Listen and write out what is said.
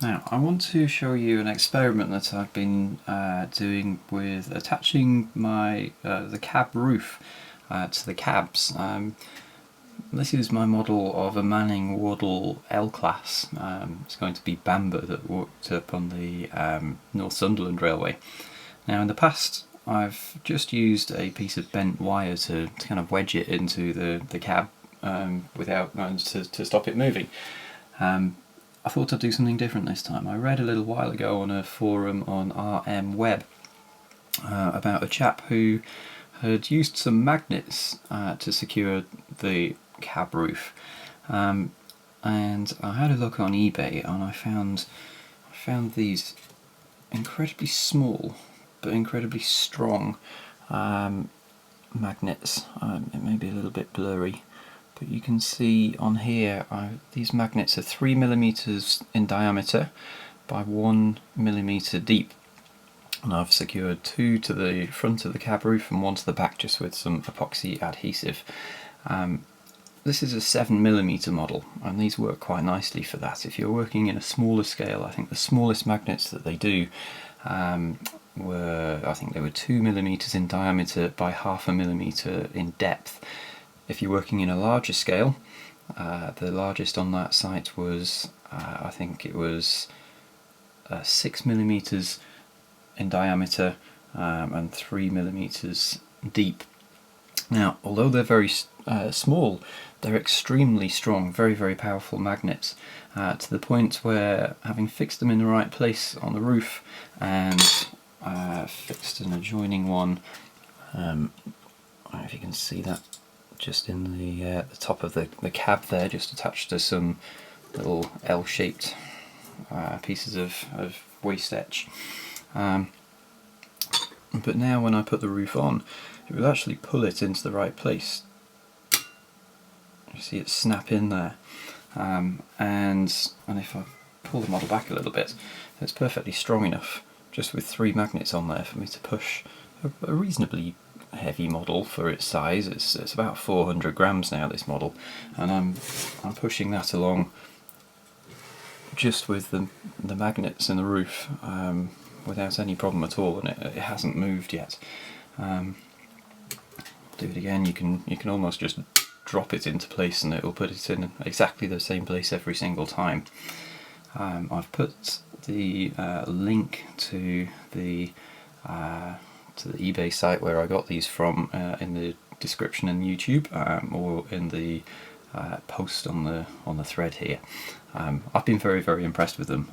Now, I want to show you an experiment that I've been doing with attaching the cab roof to the cabs. This is my model of a Manning Wardle L Class. It's going to be Bamburgh that worked up on the North Sunderland Railway. Now, in the past, I've just used a piece of bent wire to kind of wedge it into the cab without to stop it moving. I thought I'd do something different this time. I read a little while ago on a forum on RM Web about a chap who had used some magnets to secure the cab roof, and I had a look on eBay and I found these incredibly small but incredibly strong magnets. It may be a little bit blurry, but you can see on here these magnets are 3mm in diameter by 1mm deep, and I've secured 2 to the front of the cab roof and 1 to the back just with some epoxy adhesive. This is a 7mm model, and these work quite nicely for that. If you're working in a smaller scale, I think the smallest magnets that they do were 2mm in diameter by 0.5mm in depth. If you're working in a larger scale, the largest on that site was, I think it was 6mm in diameter and 3mm deep. Now, although they're very small, they're extremely strong, very, very powerful magnets, to the point where, having fixed them in the right place on the roof and fixed an adjoining one, I don't know if you can see that, just in the top of the cab there, just attached to some little L-shaped pieces of waste etch. But now when I put the roof on, it will actually pull it into the right place. You see it snap in there, and if I pull the model back a little bit, it's perfectly strong enough, just with 3 magnets on there, for me to push a reasonably heavy model for its size. It's about 400 grams now, this model, and I'm pushing that along just with the magnets in the roof without any problem at all, and it hasn't moved yet. Do it again. You can almost just drop it into place and it will put it in exactly the same place every single time. I've put the link to the eBay site where I got these from in the description in YouTube, or in the post on the thread here. I've been very, very impressed with them.